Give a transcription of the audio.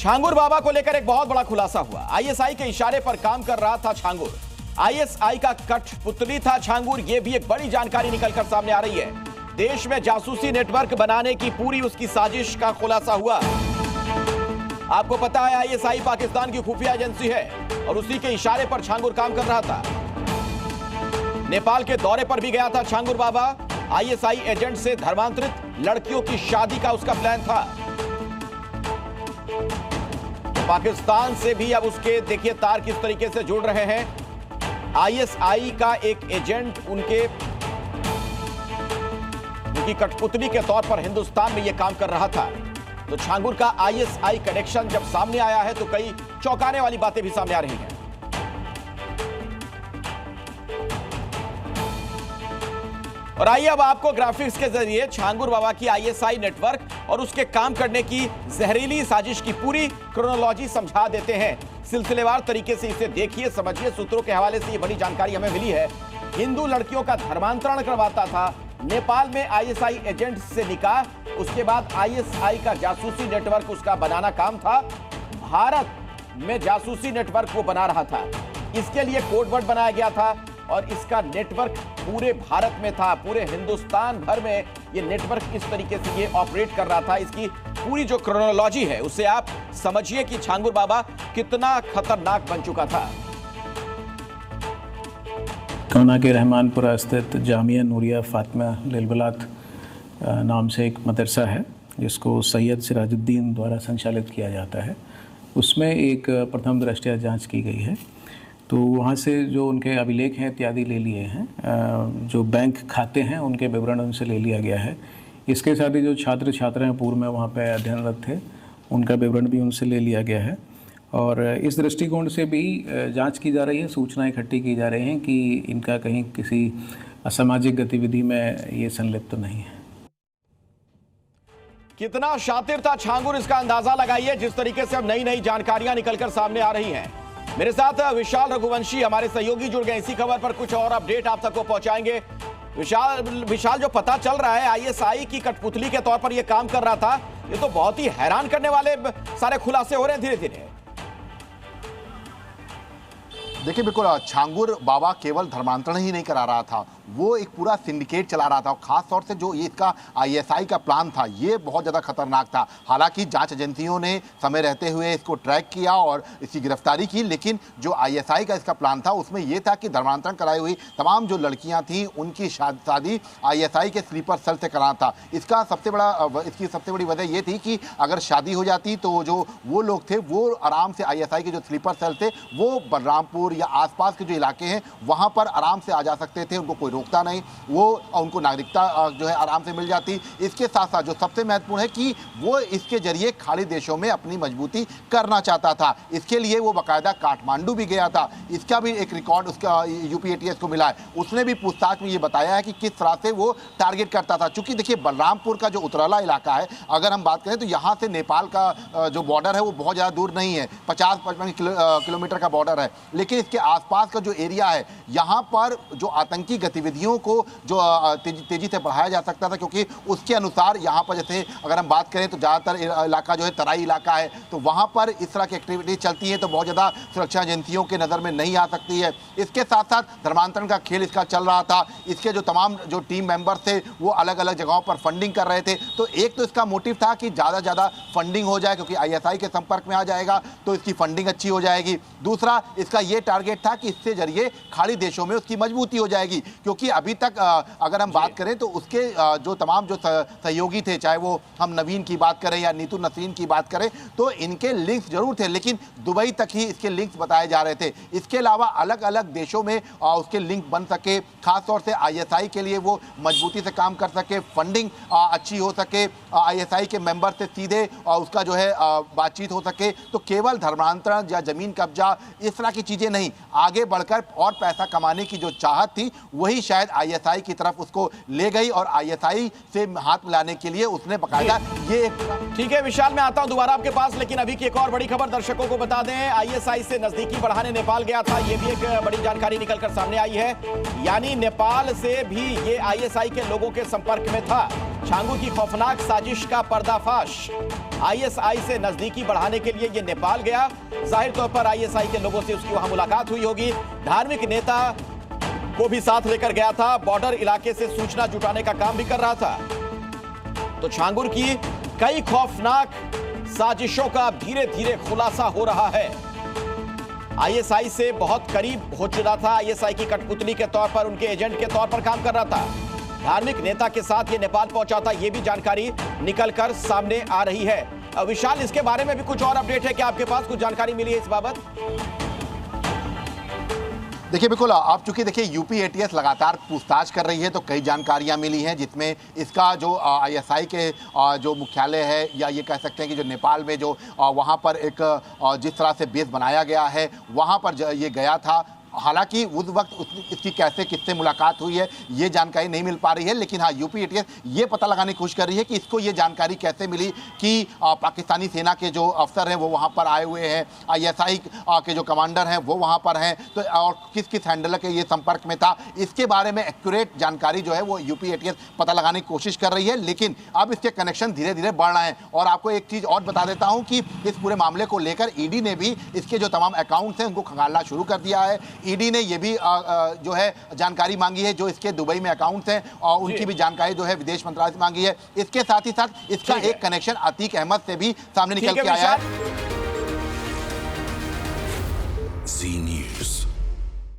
छांगुर बाबा को लेकर एक बहुत बड़ा खुलासा हुआ। आईएसआई के इशारे पर काम कर रहा था छांगुर। आईएसआई का कठपुतली था छांगुर, यह भी एक बड़ी जानकारी निकलकर सामने आ रही है। देश में जासूसी नेटवर्क बनाने की पूरी उसकी साजिश का खुलासा हुआ। आपको पता है आईएसआई पाकिस्तान की खुफिया एजेंसी है और उसी के इशारे पर छांगुर काम कर रहा था। नेपाल के दौरे पर भी गया था छांगुर बाबा। आईएसआई एजेंट से धर्मांतरित लड़कियों की शादी का उसका प्लान था। पाकिस्तान से भी अब उसके देखिए तार किस तरीके से जुड़ रहे हैं। आईएसआई का एक एजेंट उनकी कठपुतली के तौर पर हिंदुस्तान में यह काम कर रहा था। तो छांगुर का आईएसआई कनेक्शन जब सामने आया है तो कई चौंकाने वाली बातें भी सामने आ रही हैं। और आइए अब आपको ग्राफिक्स के जरिए छांगुर बाबा की आईएसआई नेटवर्क और उसके काम करने की जहरीली साजिश की पूरी क्रोनोलॉजी समझा देते हैं। सिलसिलेवार तरीके से इसे देखिए, समझिए। सूत्रों के हवाले से ये बड़ी जानकारी हमें मिली है। हिंदू लड़कियों का धर्मांतरण करवाता था, नेपाल में आईएसआई एजेंट से निकाह, उसके बाद आईएसआई का जासूसी नेटवर्क उसका बनाना काम था। भारत में जासूसी नेटवर्क वो बना रहा था। इसके लिए कोडवर्ड बनाया गया था और इसका नेटवर्क पूरे भारत में था, पूरे हिंदुस्तान भर में ये नेटवर्क किस तरीके से ये ऑपरेट कर रहा था। इसकी पूरी जो क्रोनोलॉजी है उससे आप समझिए कि छांगुर बाबा कितना खतरनाक बन चुका था। कौना के रहमानपुरा स्थित जामिया नूरिया फातिमा लिलबलात नाम से एक मदरसा है जिसको सैयद सिराजुद्दीन द्वारा संचालित किया जाता है। उसमें एक प्रथम दृष्टया जांच की गई है। तो वहाँ से जो उनके अभिलेख हैं इत्यादि ले लिए हैं, जो बैंक खाते हैं उनके विवरण उनसे ले लिया गया है। इसके साथ ही जो छात्र छात्राएं पूर्व में वहाँ पे अध्ययनरत थे उनका विवरण भी उनसे ले लिया गया है। और इस दृष्टिकोण से भी जांच की जा रही है, सूचनाएं इकट्ठी की जा रही हैं कि इनका कहीं किसी असामाजिक गतिविधि में ये संलिप्त तो नहीं है। कितना शातिर था छांगुर, इसका अंदाजा लगाइए जिस तरीके से अब नई नई जानकारियां निकलकर सामने आ रही हैं। मेरे साथ विशाल रघुवंशी हमारे सहयोगी जुड़ गए। इसी खबर पर कुछ और अपडेट आप तक को पहुंचाएंगे। विशाल, जो पता चल रहा है आईएसआई की कठपुतली के तौर पर यह काम कर रहा था, ये तो बहुत ही हैरान करने वाले सारे खुलासे हो रहे हैं धीरे धीरे। देखिए, बिल्कुल छांगुर बाबा केवल धर्मांतरण ही नहीं करा रहा था, वो एक पूरा सिंडिकेट चला रहा था। और खास तौर से जो ये इसका आईएसआई का प्लान था ये बहुत ज़्यादा खतरनाक था। हालांकि जांच एजेंसियों ने समय रहते हुए इसको ट्रैक किया और इसकी गिरफ्तारी की, लेकिन जो आईएसआई का इसका प्लान था उसमें यह था कि धर्मांतरण कराई हुई तमाम जो लड़कियां थीं उनकी शादी आईएसआई के स्लीपर सेल से कराना था। इसकी सबसे बड़ी वजह यह थी कि अगर शादी हो जाती तो जो वो लोग थे वो आराम से आईएसआई के जो स्लीपर सेल थे वो बलरामपुर या आसपास के जो इलाके हैं वहां पर आराम से आ जा सकते थे, उनको कोई रोकता नहीं, वो उनको नागरिकता जो है आराम से मिल जाती। इसके साथ साथ जो सबसे महत्वपूर्ण है कि वो इसके जरिए खाड़ी देशों में अपनी मजबूती करना चाहता था। इसके लिए वो बाकायदा काठमांडू भी गया था। इसका भी एक रिकॉर्ड उसका यूपीएटीएस को मिला है। उसने भी पूछताछ में ये बताया है कि किस तरह से वो टारगेट करता था। चूंकि देखिए बलरामपुर का जो उतराला इलाका है, अगर हम बात करें तो यहाँ से नेपाल का जो बॉर्डर है वो बहुत ज़्यादा दूर नहीं है, 50-55 किलोमीटर का बॉर्डर है। लेकिन इसके आसपास का जो एरिया है यहाँ पर जो आतंकी गतिविधियों को जो तेजी से बढ़ाया जा सकता था, क्योंकि उसके अनुसार यहाँ पर जैसे अगर हम बात करें तो ज़्यादातर इलाका जो है तराई इलाका है, तो वहाँ पर इस तरह की एक्टिविटी चलती है तो बहुत ज़्यादा सुरक्षा एजेंसियों के नज़र में नहीं आ सकती है। इसके साथ साथ धर्मांतरण का खेल इसका चल रहा था। इसके जो तमाम जो टीम मेंबर्स थे वो अलग अलग जगहों पर फंडिंग कर रहे थे। तो एक तो इसका मोटिव था कि ज़्यादा से ज़्यादा फंडिंग हो जाए, क्योंकि आईएसआई के संपर्क में आ जाएगा तो इसकी फंडिंग अच्छी हो जाएगी। दूसरा इसका ये टारगेट था कि इससे जरिए खाड़ी देशों में उसकी मजबूती हो जाएगी, क्योंकि अभी तक अगर हम बात करें तो उसके जो तमाम जो सहयोगी थे, चाहे वो हम नवीन की बात करें या नीतू नसरीन की बात करें, तो इनके लिंक्स जरूर थे, लेकिन दुबई तक ही इसके लिंक्स बताए जा रहे थे। इसके अलावा अलग अलग देशों में उसके लिंक बन सके, खासतौर से आईएसआई के लिए वो मजबूती से काम कर सके, फंडिंग अच्छी हो सके, आईएसआई के मेंबर से सीधे उसका जो है बातचीत हो सके। तो केवल धर्मांतरण या जमीन कब्जा इस तरह की चीजें नहीं, आगे बढ़कर और पैसा कमाने की जो चाहत थी वही शायद आईएसआई की तरफ उसको ले गई और आईएसआई से हाथ मिलाने के लिए उसने बकायदा ये। ठीक है विशाल, मैं आता हूं दोबारा आपके पास, लेकिन अभी की एक और बड़ी खबर दर्शकों को बता दें। आईएसआई से नजदीकी बढ़ाने नेपाल गया था, यह भी एक बड़ी जानकारी निकलकर सामने आई है। यानी नेपाल से भी ये आईएसआई के लोगों के संपर्क में था। छांगुर की खौफनाक साजिश का पर्दाफाश। आईएसआई से नजदीकी बढ़ाने के लिए ये नेपाल गया। जाहिर तौर पर आईएसआई के लोगों से उसकी वहां मुलाकात हुई होगी। धार्मिक नेता को भी साथ लेकर गया था। बॉर्डर इलाके से सूचना जुटाने का काम भी कर रहा था। तो छांगुर की कई खौफनाक साजिशों का अब धीरे धीरे खुलासा हो रहा है। आईएसआई से बहुत करीब हो चुका था। आईएसआई की कठपुतली के तौर पर, उनके एजेंट के तौर पर काम कर रहा था। धार्मिक नेता के साथ ये नेपाल पहुंचा था, ये भी जानकारी निकलकर सामने आ रही है। विशाल, इसके बारे में भी कुछ और अपडेट है क्या आपके पास? कुछ जानकारी मिली है इस बाबत? देखिए बिल्कुल, आप चूंकि देखिए यूपी एटीएस लगातार पूछताछ कर रही है, तो कई जानकारियां मिली हैं जिसमें इसका जो आईएसआई के जो मुख्यालय है, या ये कह सकते हैं कि जो नेपाल में जो वहां पर एक जिस तरह से बेस बनाया गया है, वहां पर ये गया था। हालांकि उस वक्त इसकी कैसे किससे मुलाकात हुई है ये जानकारी नहीं मिल पा रही है, लेकिन हाँ यूपी एटीएस ये पता लगाने की कोशिश कर रही है कि इसको ये जानकारी कैसे मिली कि पाकिस्तानी सेना के जो अफसर हैं वो वहाँ पर आए हुए हैं, आईएसआई के जो कमांडर हैं वो वहाँ पर हैं, तो और किस किस हैंडलर के ये संपर्क में था, इसके बारे में एक्यूरेट जानकारी जो है वो यूपी एटीएस पता लगाने की कोशिश कर रही है। लेकिन अब इसके कनेक्शन धीरे धीरे बढ़ रहे हैं। और आपको एक चीज़ और बता देता हूँ कि इस पूरे मामले को लेकर ईडी ने भी इसके जो तमाम अकाउंट्स हैं उनको खंगालना शुरू कर दिया है। ईडी ने ये भी जो है जानकारी मांगी है, जो इसके दुबई में अकाउंट्स हैं और उनकी भी जानकारी जो है विदेश मंत्रालय से मांगी है। इसके साथ ही साथ इसका एक कनेक्शन अतीक अहमद से भी सामने निकल के आया है।